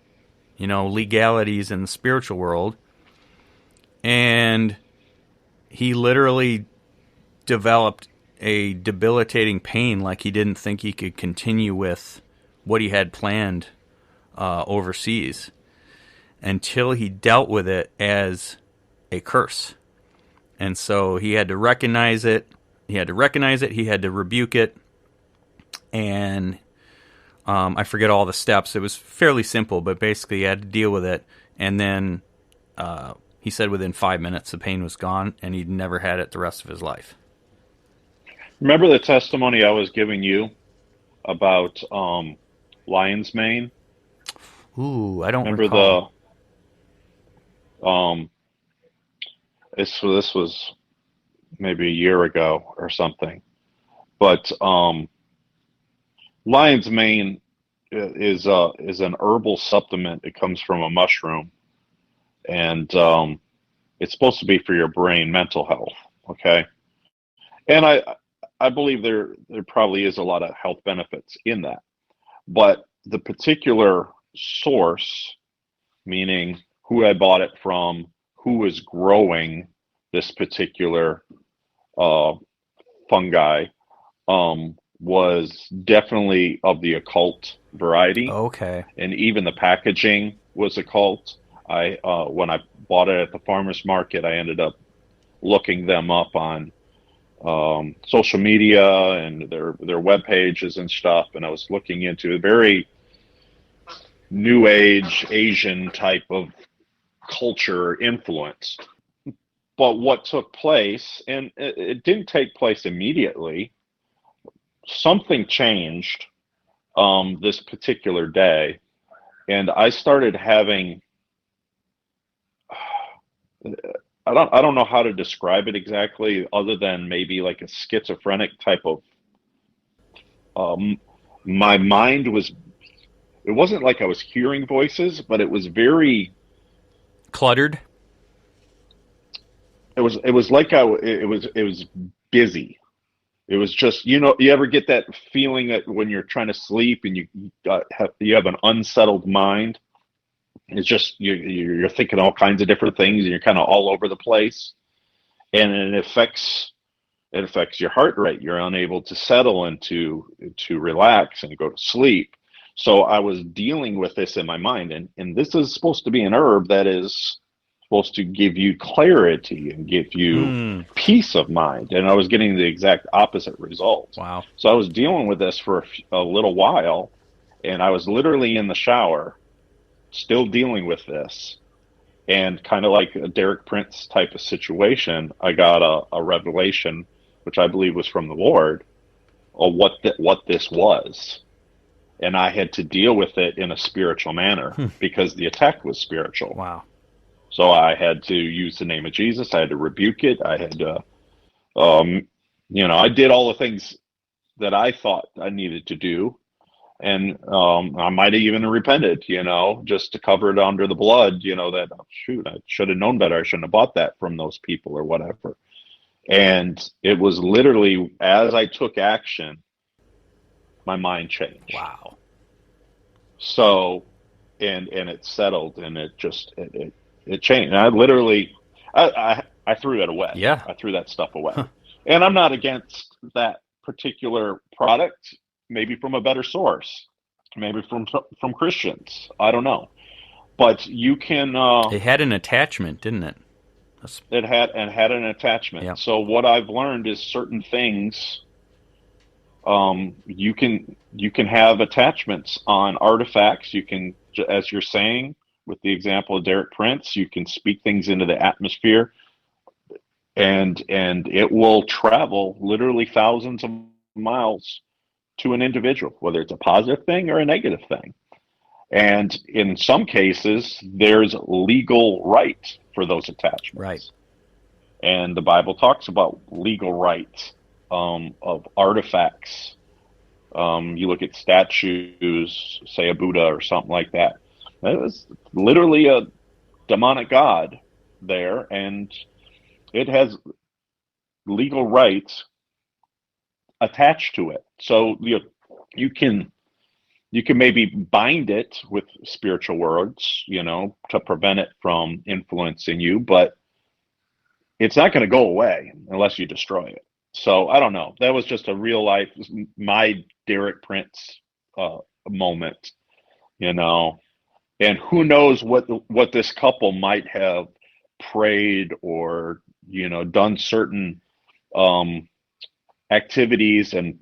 legalities in the spiritual world. And he literally developed a debilitating pain, like he didn't think he could continue with what he had planned overseas until he dealt with it as a curse. And so he had to recognize it. He had to rebuke it. And I forget all the steps. It was fairly simple, but basically he had to deal with it. And then he said within 5 minutes the pain was gone, and he'd never had it the rest of his life. Remember the testimony I was giving you about lion's mane? Ooh, I don't remember recall. This was maybe a year ago or something. But lion's mane is an herbal supplement. It comes from a mushroom, and it's supposed to be for your brain, mental health. Okay, and I believe there probably is a lot of health benefits in that, but the particular source, meaning who I bought it from, who is growing this particular fungi, was definitely of the occult variety. Okay. And even the packaging was occult. When I bought it at the farmer's market, I ended up looking them up on social media and their web pages and stuff, and I was looking into a very new age Asian type of culture influence. But what took place, and it didn't take place immediately, something changed this particular day, and I started having I don't know how to describe it exactly, other than maybe like a schizophrenic type of my mind was, it wasn't like I was hearing voices, but it was very cluttered. It was like it was busy. It was just, you ever get that feeling that when you're trying to sleep and you have an unsettled mind? It's just you're thinking all kinds of different things, and you're kind of all over the place, and it affects your heart rate. You're unable to settle and to relax and go to sleep. So I was dealing with this in my mind, and this is supposed to be an herb that is supposed to give you clarity and give you peace of mind, and I was getting the exact opposite result. Wow. So I was dealing with this for a little while, and I was literally in the shower still dealing with this, and kind of like a Derek Prince type of situation, I got a revelation, which I believe was from the Lord, of what this was, and I had to deal with it in a spiritual manner because the attack was spiritual. Wow. So I had to use the name of Jesus. I had to rebuke it. I had to, I did all the things that I thought I needed to do. And I might have even repented, just to cover it under the blood, that, oh, shoot, I should have known better. I shouldn't have bought that from those people or whatever. And it was literally, as I took action, my mind changed. Wow. So, and it settled, and it just, it changed. And I literally, I threw it away. Yeah. I threw that stuff away. And I'm not against that particular product. Maybe from a better source, maybe from Christians. I don't know, but you can. It had an attachment, didn't it? It had an attachment. Yeah. So what I've learned is certain things. You can have attachments on artifacts. You can, as you're saying with the example of Derek Prince, you can speak things into the atmosphere and it will travel literally thousands of miles to an individual, whether it's a positive thing or a negative thing. And in some cases, there's legal right for those attachments. Right. And the Bible talks about legal rights of artifacts. You look at statues, say a Buddha or something like that. It was literally a demonic god there, and it has legal rights attached to it. So you can maybe bind it with spiritual words, to prevent it from influencing you, but it's not going to go away unless you destroy it. So I don't know. That was just a real life, my Derek Prince moment, and who knows what this couple might have prayed or, done certain activities, and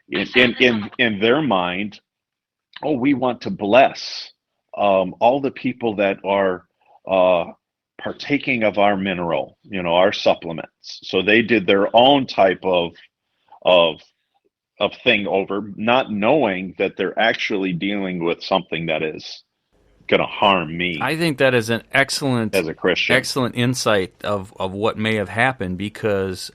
in their mind, oh, we want to bless all the people that are partaking of our mineral, our supplements. So they did their own type of thing over, not knowing that they're actually dealing with something that is going to harm me. I think that is an excellent, as a Christian, excellent insight of what may have happened, because,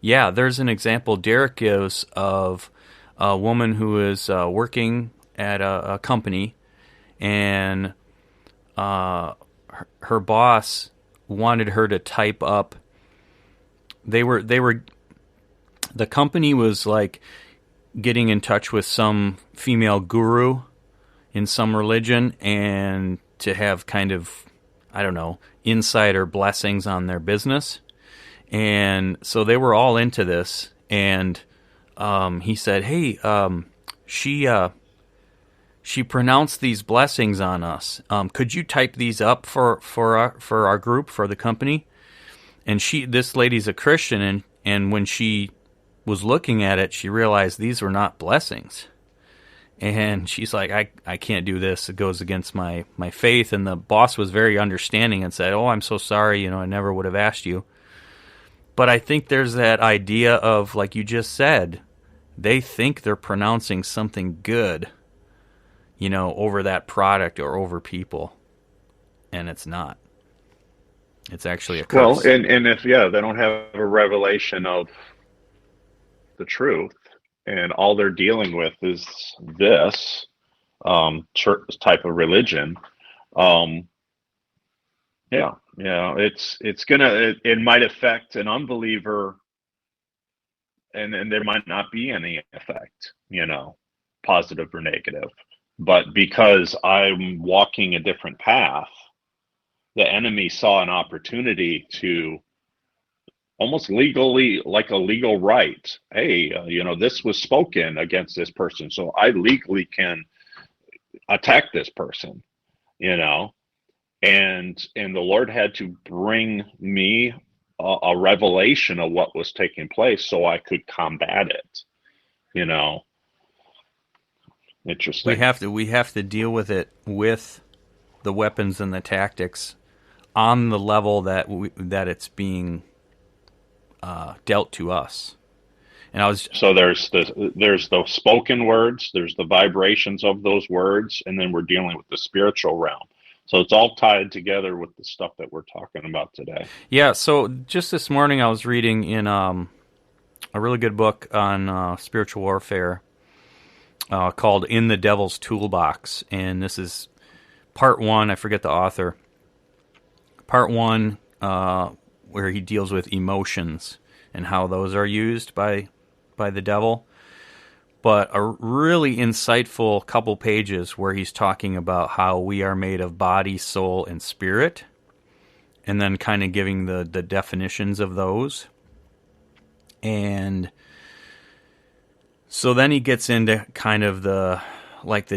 there's an example Derek gives of a woman who is working at a company, and her boss wanted her to type up. The company was like getting in touch with some female guru in some religion, and to have kind of, I don't know, insider blessings on their business. And so they were all into this, and he said, hey, she pronounced these blessings on us. Could you type these up for our group, for the company? And this lady's a Christian, and when she was looking at it, she realized these were not blessings. And she's like, I can't do this. It goes against my faith. And the boss was very understanding and said, oh, I'm so sorry. I never would have asked you. But I think there's that idea of, like you just said, they think they're pronouncing something good, over that product or over people. And it's not. It's actually a curse. Well, and if, they don't have a revelation of the truth, and all they're dealing with is this church type of religion, it might affect an unbeliever, and there might not be any effect, positive or negative. But because I'm walking a different path, the enemy saw an opportunity to almost legally, like a legal right. Hey, this was spoken against this person, so I legally can attack this person, and the Lord had to bring me a revelation of what was taking place so I could combat it. Interesting. We have to deal with it with the weapons and the tactics on the level that it's being dealt to us. And so there's the spoken words, there's the vibrations of those words, and then we're dealing with the spiritual realm. So it's all tied together with the stuff that we're talking about today. Yeah. So just this morning, I was reading in a really good book on spiritual warfare called "In the Devil's Toolbox," and this is part 1. I forget the author. Part 1, where he deals with emotions and how those are used by the devil. But a really insightful couple pages where he's talking about how we are made of body, soul, and spirit, and then kind of giving the definitions of those. And so then he gets into kind of the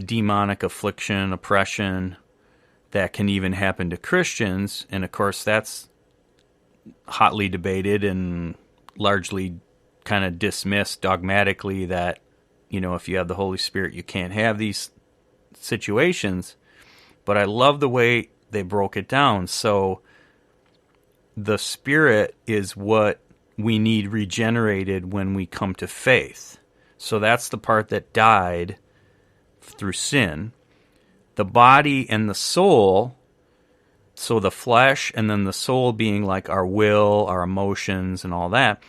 demonic affliction, oppression that can even happen to Christians. And of course, that's hotly debated and largely kind of dismissed dogmatically that, if you have the Holy Spirit, you can't have these situations. But I love the way they broke it down. So the spirit is what we need regenerated when we come to faith. So that's the part that died through sin. The body and the soul, so the flesh and then the soul being like our will, our emotions, and all that,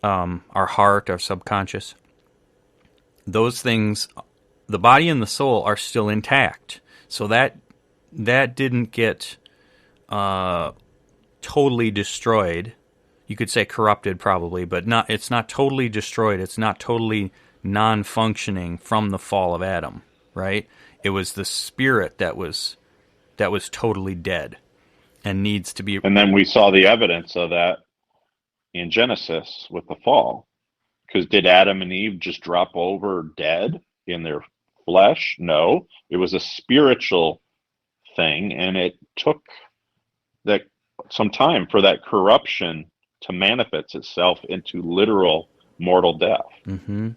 our heart, our subconscious, those things, the body and the soul are still intact. So that didn't get totally destroyed. You could say corrupted probably, but not. It's not totally destroyed. It's not totally non-functioning from the fall of Adam, right? It was the spirit that was totally dead and needs to be. And then we saw the evidence of that in Genesis with the fall. Because did Adam and Eve just drop over dead in their flesh? No, it was a spiritual thing, and it took that some time for that corruption to manifest itself into literal mortal death. Mm-hmm.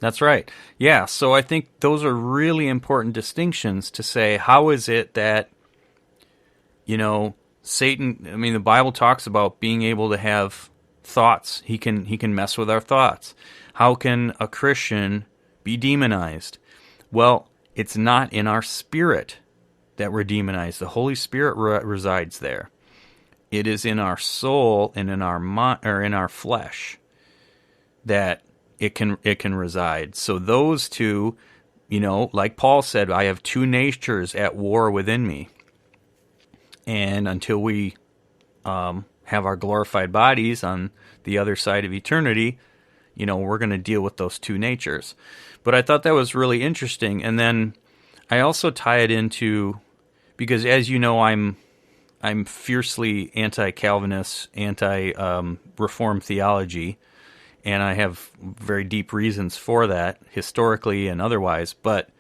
That's right. Yeah, so I think those are really important distinctions to say, how is it that, Satan, I mean, the Bible talks about being able to have thoughts. He can mess with our thoughts. How can a Christian be demonized? Well, it's not in our spirit that we're demonized. The Holy Spirit resides there. It is in our soul and in our mind, or in our flesh, that it can reside. So those two, like Paul said, I have two natures at war within me. And until we have our glorified bodies on the other side of eternity, we're going to deal with those two natures. But I thought that was really interesting. And then I also tie it into, because as you know, I'm fiercely anti-Calvinist, anti-Reformed theology, and I have very deep reasons for that, historically and otherwise. But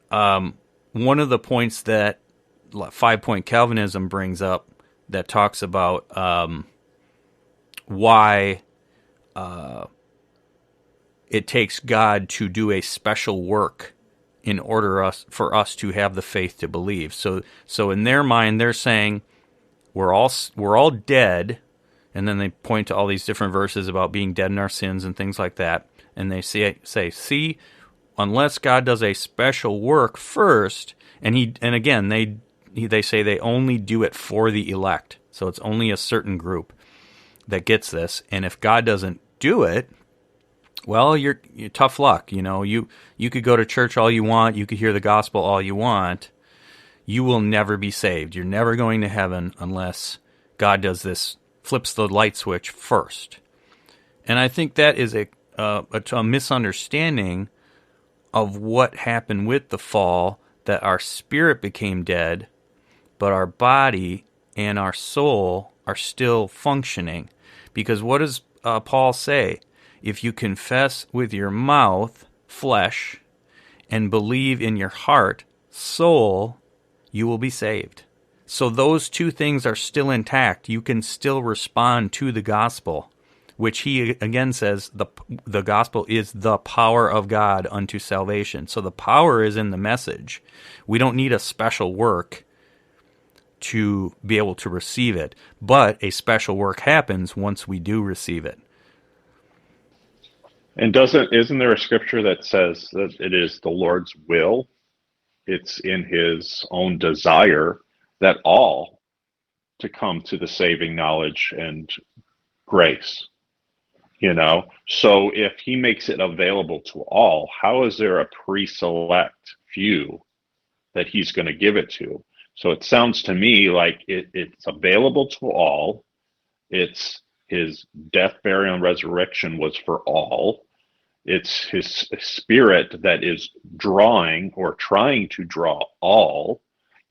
one of the points that 5-point Calvinism brings up that talks about why it takes God to do a special work in order for us to have the faith to believe. So in their mind, they're saying we're all dead, and then they point to all these different verses about being dead in our sins and things like that, and they say, see, unless God does a special work first, and again they say they only do it for the elect, so it's only a certain group that gets this, and if God doesn't do it, well, you're tough luck. You could go to church all you want, you could hear the gospel all you want, you will never be saved. You're never going to heaven unless God does this, flips the light switch first. And I think that is a misunderstanding of what happened with the fall, that our spirit became dead, but our body and our soul are still functioning. Because what does Paul say? If you confess with your mouth, flesh, and believe in your heart, soul, you will be saved. So those two things are still intact. You can still respond to the gospel, which he again says the gospel is the power of God unto salvation. So the power is in the message. We don't need a special work to be able to receive it, but a special work happens once we do receive it. And isn't there a scripture that says that it is the Lord's will? It's in his own desire that all to come to the saving knowledge and grace. So if he makes it available to all, how is there a pre-select few that he's going to give it to? So it sounds to me like it's available to all. It's his death, burial, and resurrection was for all. It's his spirit that is drawing or trying to draw all,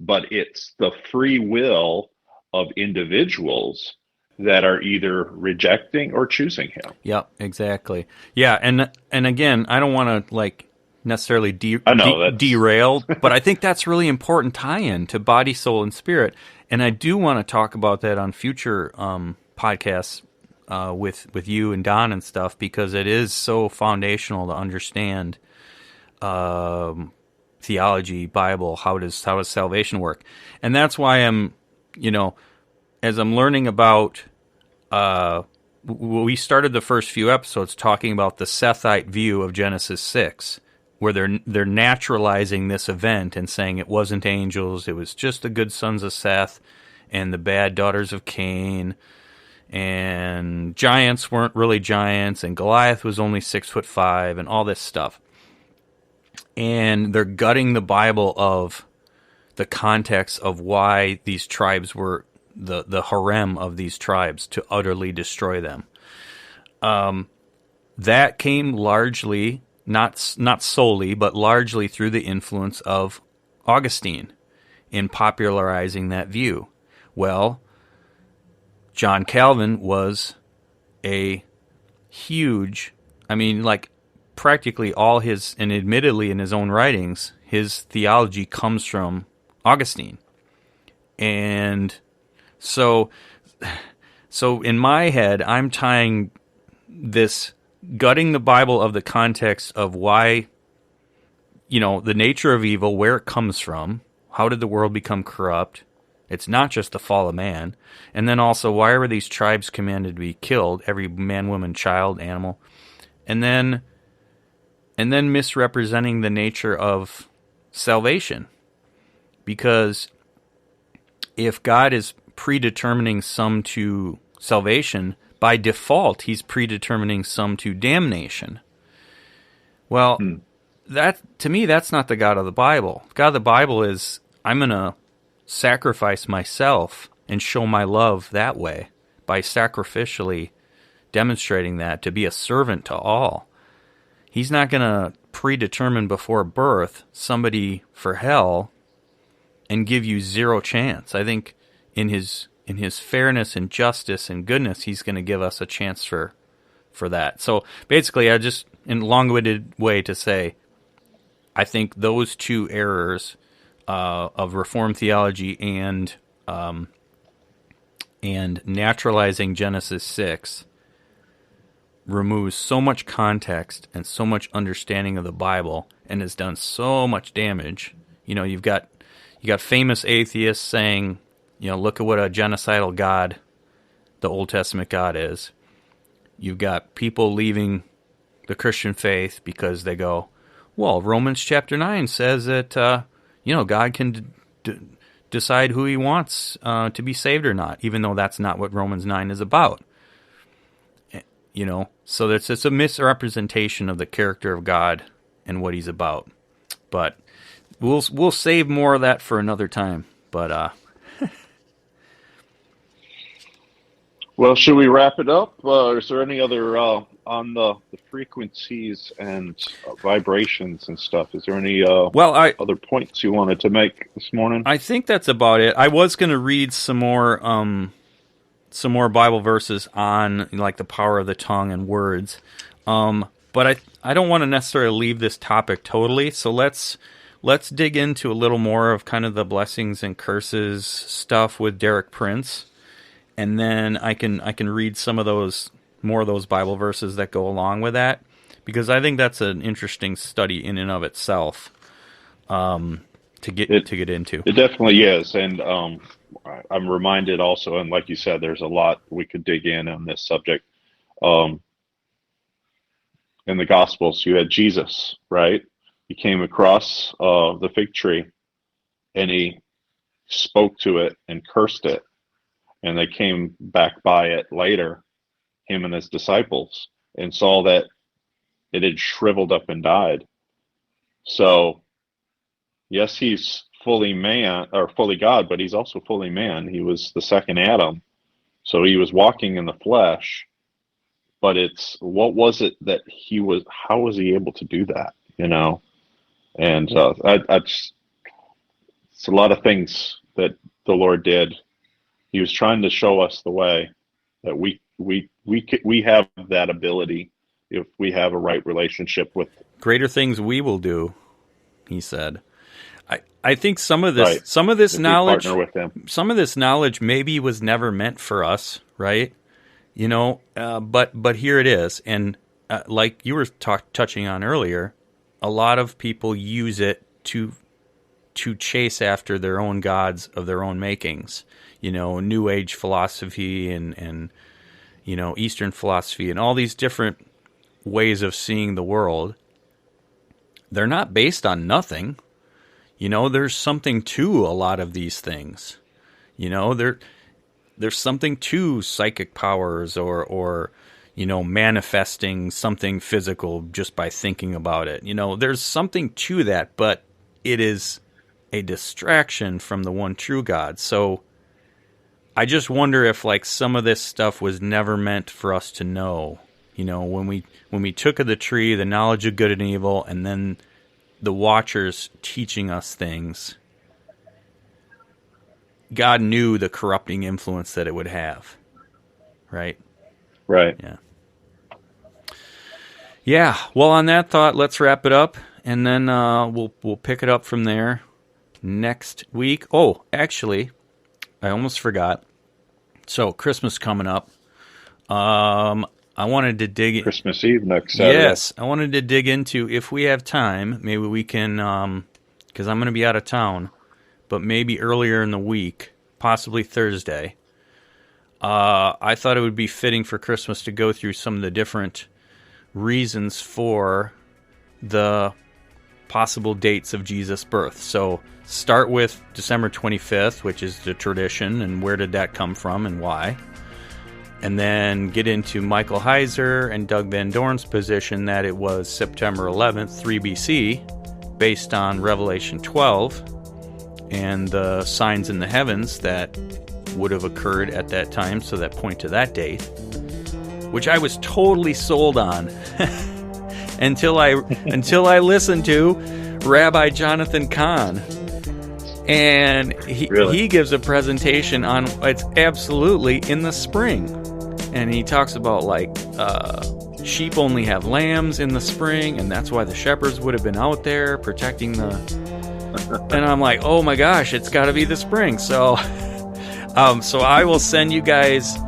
but it's the free will of individuals that are either rejecting or choosing him. Yep, exactly. Yeah, and again, I don't want to necessarily derail, but I think that's really important tie-in to body, soul, and spirit. And I do want to talk about that on future podcasts with you and Don and stuff, because it is so foundational to understand theology, Bible, how does salvation work. And that's why I'm, as I'm learning about, we started the first few episodes talking about the Sethite view of Genesis 6, where they're naturalizing this event and saying it wasn't angels, it was just the good sons of Seth and the bad daughters of Cain, and giants weren't really giants, and Goliath was only 6'5", and all this stuff. And they're gutting the Bible of the context of why these tribes were the harem of these tribes to utterly destroy them. That came largely, not solely, but largely through the influence of Augustine in popularizing that view. Well, John Calvin was a huge, practically all his, and admittedly in his own writings, his theology comes from Augustine. And so in my head, I'm tying this, gutting the Bible of the context of why, the nature of evil, where it comes from, how did the world become corrupt? It's not just the fall of man. And then also, why were these tribes commanded to be killed, every man, woman, child, animal? And then misrepresenting the nature of salvation. Because if God is predetermining some to salvation, by default, he's predetermining some to damnation. Well, that, to me, that's not the God of the Bible. God of the Bible is, I'm going to sacrifice myself and show my love that way by sacrificially demonstrating that, to be a servant to all. He's not going to predetermine before birth somebody for hell and give you zero chance. I think in his fairness and justice and goodness, he's going to give us a chance for that. So basically, I just, in a long-winded way to say, I think those two errors of Reformed theology and naturalizing Genesis 6 removes so much context and so much understanding of the Bible, and has done so much damage. You've got famous atheists saying, look at what a genocidal God the Old Testament God is. You've got people leaving the Christian faith because they go, well, Romans chapter 9 says that God can decide who he wants to be saved or not, even though that's not what Romans 9 is about. So it's a misrepresentation of the character of God and what he's about. But we'll save more of that for another time. But well, should we wrap it up? Is there any other on the frequencies and vibrations and stuff? Is there any other points you wanted to make this morning? I think that's about it. I was going to read some more Bible verses on the power of the tongue and words, but I don't want to necessarily leave this topic totally. So let's dig into a little more of kind of the blessings and curses stuff with Derek Prince. And then I can read some of those Bible verses that go along with that, because I think that's an interesting study in and of itself to get into. It definitely is, and I'm reminded also, and like you said, there's a lot we could dig in on this subject. In the Gospels, you had Jesus, right? He came across the fig tree, and he spoke to it and cursed it. And they came back by it later, him and his disciples, and saw that it had shriveled up and died. So, yes, he's fully man, or fully God, but he's also fully man. He was the second Adam. So he was walking in the flesh, but what was it that how was he able to do that, And it's a lot of things that the Lord did. He was trying to show us the way that we have that ability if we have a right relationship with. Greater things we will do, he said. I think some of this knowledge maybe was never meant for us, right? But here it is, and like you were touching on earlier, a lot of people use it to to chase after their own gods of their own makings. New Age philosophy and Eastern philosophy and all these different ways of seeing the world. They're not based on nothing. There's something to a lot of these things. There's something to psychic powers or manifesting something physical just by thinking about it. There's something to that, but it is a distraction from the one true God. So I just wonder if some of this stuff was never meant for us to know. When we took of the tree, the knowledge of good and evil, and then the Watchers teaching us things, God knew the corrupting influence that it would have. Right? Right. Yeah. Yeah. Well, on that thought, let's wrap it up, and then we'll pick it up from there next week. Oh, actually, I almost forgot. So Christmas coming up. I wanted to dig in. Christmas Eve next Saturday. Yes, I wanted to dig into, if we have time, maybe we can, because I'm going to be out of town, but maybe earlier in the week, possibly Thursday. I thought it would be fitting for Christmas to go through some of the different reasons for the possible dates of Jesus' birth. So start with December 25th, which is the tradition, and where did that come from and why. And then get into Michael Heiser and Doug Van Dorn's position that it was September 11th, 3 BC, based on Revelation 12 and the signs in the heavens that would have occurred at that time, so that point to that date, which I was totally sold on until I listened to Rabbi Jonathan Cahn. And he gives a presentation on it's absolutely in the spring. And he talks about sheep only have lambs in the spring, and that's why the shepherds would have been out there protecting the... And I'm like, oh my gosh, it's got to be the spring. So I will send you guys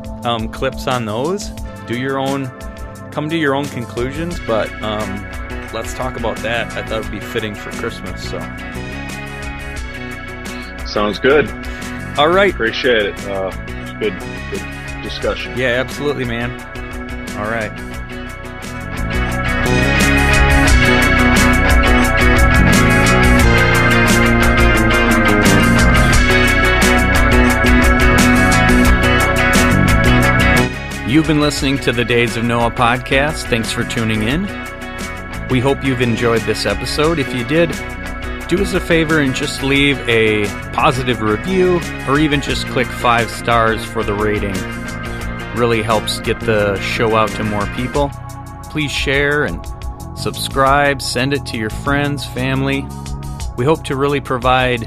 clips on those. Come to your own conclusions, but let's talk about that. I thought it would be fitting for Christmas. So sounds good. All right. Appreciate it. It's good discussion. Yeah, absolutely, man. All right. You've been listening to the Days of Noah podcast. Thanks for tuning in. We hope you've enjoyed this episode. If you did, do us a favor and just leave a positive review, or even just click 5 stars for the rating. Really helps get the show out to more people. Please share and subscribe. Send it to your friends, family. We hope to really provide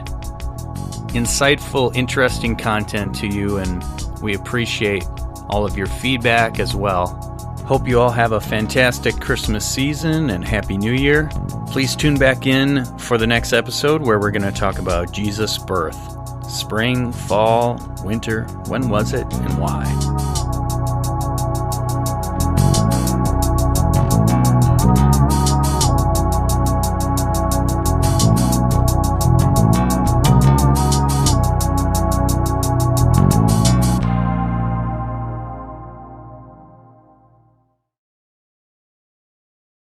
insightful, interesting content to you, and we appreciate all of your feedback as well. Hope you all have a fantastic Christmas season and Happy New Year. Please tune back in for the next episode where we're going to talk about Jesus' birth. Spring, fall, winter, when was it, and why?